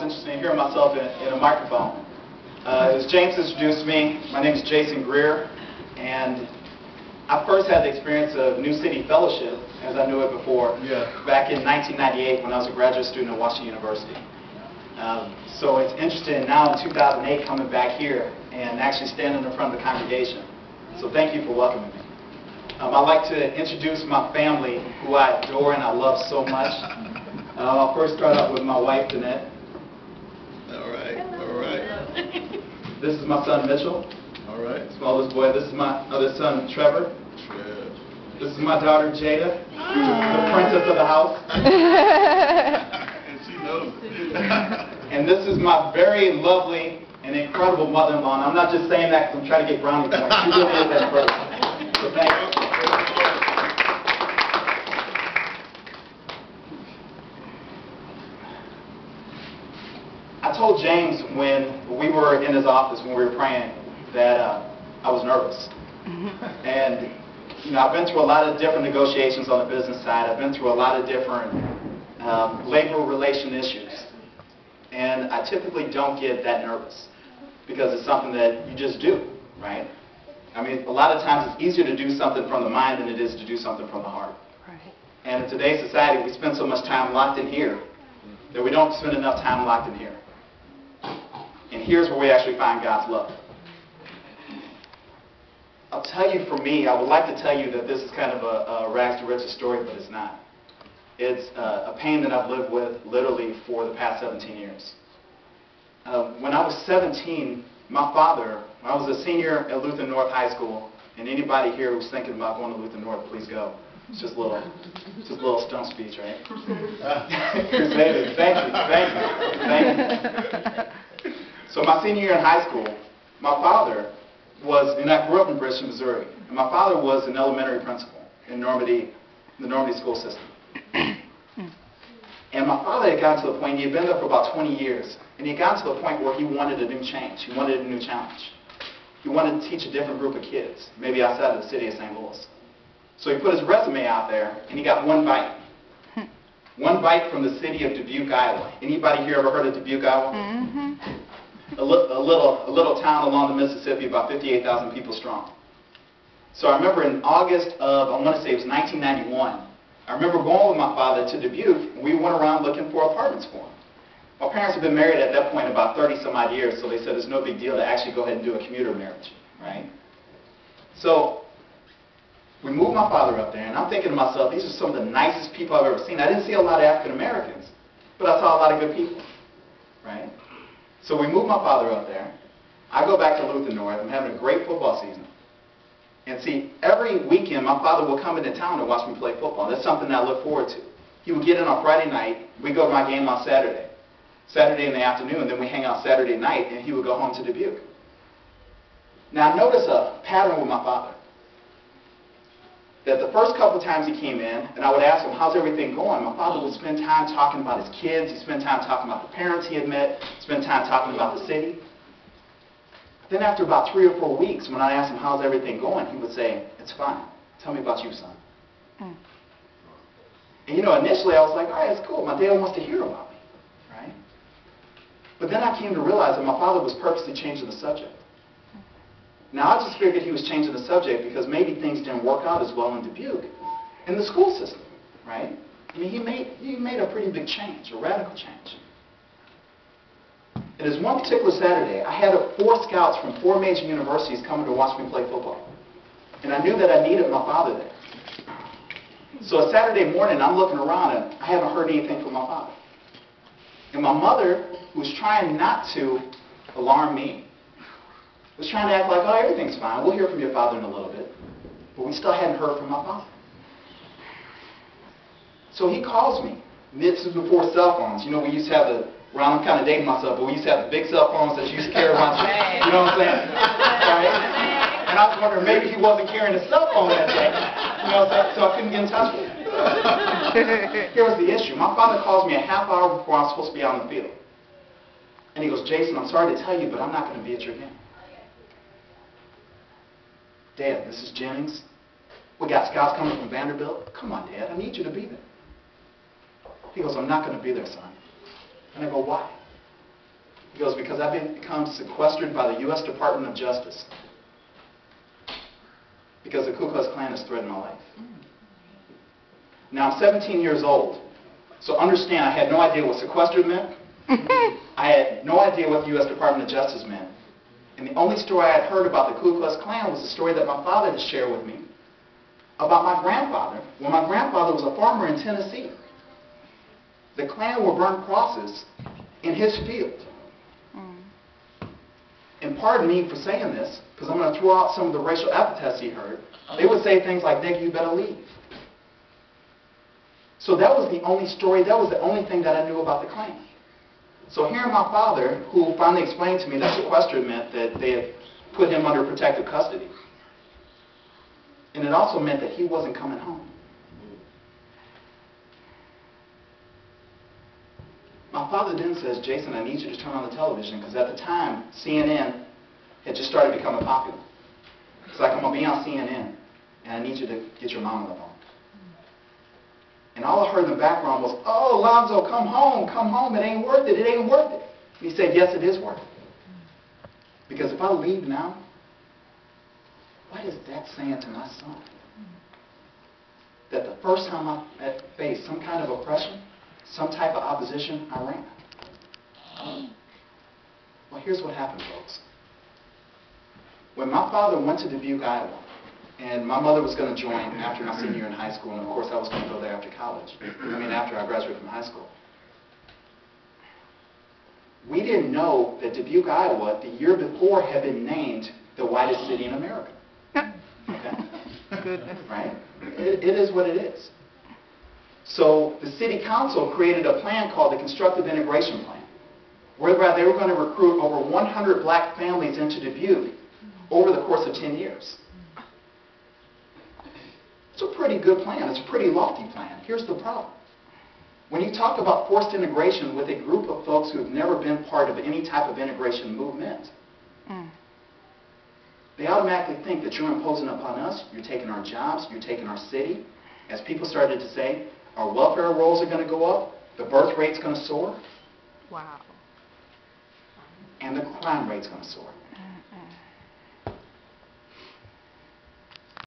it's interesting hearing myself in a microphone. As James introduced me, my name is Jason Greer, and I first had the experience of New City Fellowship, as I knew it before, back in 1998 when I was a graduate student at Washington University. So it's interesting now in 2008 coming back here and actually standing in front of the congregation. So thank you for welcoming me. I'd like to introduce my family, who I adore and I love so much. I'll first start out with my wife, Danette. All right, all right. This is my son, Mitchell. All right. Smallest boy. This is my other son, Trevor. This is my daughter, Jada, the princess of the house. And she knows it. And this is my very lovely and incredible mother-in-law. And I'm not just saying that because I'm trying to get brownie points. She really is that person. So thank you. I told James when we were in his office, when we were praying, that I was nervous. And I've been through a lot of different negotiations on the business side. I've been through a lot of different labor relation issues. And I typically don't get that nervous because it's something that you just do, right? I mean, a lot of times it's easier to do something from the mind than it is to do something from the heart. Right. And in today's society, we spend so much time locked in here that we don't spend enough time locked in here. And here's where we actually find God's love. I'll tell you, for me, I would like to tell you that this is kind of a rags to riches story, but it's not. It's a pain that I've lived with literally for the past 17 years. When I was 17, my father, I was a senior at Luther North High School, and anybody here who's thinking about going to Luther North, please go. It's just a little stump speech, right? Crusaders, thank you. So my senior year in high school, my father was, and I grew up in Bristol, Missouri, and my father was an elementary principal in Normandy, the Normandy school system. And my father had gotten to the point, he had been there for about 20 years, and he had gotten to the point where he wanted a new change. He wanted a new challenge. He wanted to teach a different group of kids, maybe outside of the city of St. Louis. So he put his resume out there, and he got one bite. One bite from the city of Dubuque, Iowa. Anybody here ever heard of Dubuque, Iowa? A little town along the Mississippi, about 58,000 people strong. So I remember in August of, I want to say it was 1991, I remember going with my father to Dubuque, and we went around looking for apartments for him. My parents had been married at that point about 30 some odd years, so they said it's no big deal to actually go ahead and do a commuter marriage, right? So we moved my father up there, and I'm thinking to myself, these are some of the nicest people I've ever seen. I didn't see a lot of African Americans, but I saw a lot of good people, right? So we moved my father up there. I go back to Luther North. I'm having a great football season. And see, every weekend my father will come into town to watch me play football. That's something that I look forward to. He would get in on Friday night. We go to my game on Saturday. Saturday in the afternoon, and then we hang out Saturday night, and he would go home to Dubuque. Now notice a pattern with my father. That the first couple of times he came in, and I would ask him, how's everything going? My father would spend time talking about his kids. He'd spend time talking about the parents he had met. Spend time talking about the city. Then after about 3 or 4 weeks, when I asked him, how's everything going, he would say, it's fine. Tell me about you, son. And initially I was like, all right, it's cool. My dad wants to hear about me, right? But then I came to realize that my father was purposely changing the subject. Now, I just figured he was changing the subject because maybe things didn't work out as well in Dubuque, in the school system, right? I mean, he made a pretty big change, a radical change. And there's one particular Saturday, I had 4 scouts from 4 major universities coming to watch me play football. And I knew that I needed my father there. So a Saturday morning, I'm looking around, and I haven't heard anything from my father. And my mother, who was trying not to alarm me, was trying to act like, oh, everything's fine. We'll hear from your father in a little bit. But we still hadn't heard from my father. So he calls me. This is before cell phones. We used to have I'm kind of dating myself, but we used to have the big cell phones that you used to carry around. You know what I'm saying? Right? And I was wondering, maybe he wasn't carrying a cell phone that day. You know what I'm saying? So I couldn't get in touch with him. Here was the issue. My father calls me a half hour before I'm supposed to be out in the field. And he goes, Jason, I'm sorry to tell you, but I'm not going to be at your game. Dad, this is Jennings. We got scouts coming from Vanderbilt. Come on, Dad, I need you to be there. He goes, I'm not going to be there, son. And I go, why? He goes, because I've become sequestered by the U.S. Department of Justice. Because the Ku Klux Klan has threatened my life. Now, I'm 17 years old. So understand, I had no idea what sequestered meant. I had no idea what the U.S. Department of Justice meant. And the only story I had heard about the Ku Klux Klan was the story that my father had shared with me about my grandfather, when my grandfather was a farmer in Tennessee. The Klan would burn crosses in his field. And pardon me for saying this, because I'm going to throw out some of the racial epithets he heard. They would say things like, "Dick, you better leave." So that was the only story, that was the only thing that I knew about the Klan. So hearing my father, who finally explained to me that sequestered meant that they had put him under protective custody. And it also meant that he wasn't coming home. My father then says, "Jason, I need you to turn on the television," because at the time, CNN had just started becoming popular. It's like, "I'm going to be on CNN, and I need you to get your mom on the phone." And all I heard in the background was, "Oh, Lonzo, come home, it ain't worth it, it ain't worth it." And he said, "Yes, it is worth it. Because if I leave now, what is that saying to my son? That the first time I faced some kind of oppression, some type of opposition, I ran." Well, here's what happened, folks. When my father went to Dubuque, Iowa, and my mother was going to join after my senior year in high school, and of course I was going to go there after college. After I graduated from high school. We didn't know that Dubuque, Iowa, the year before had been named the whitest city in America. Okay? Goodness. Right? It is what it is. So the city council created a plan called the Constructive Integration Plan, whereby they were going to recruit over 100 black families into Dubuque over the course of 10 years. It's a pretty good plan. It's a pretty lofty plan. Here's the problem. When you talk about forced integration with a group of folks who have never been part of any type of integration movement, they automatically think that you're imposing upon us, you're taking our jobs, you're taking our city. As people started to say, our welfare rolls are going to go up, the birth rate's going to soar, Wow. and the crime rate's going to soar.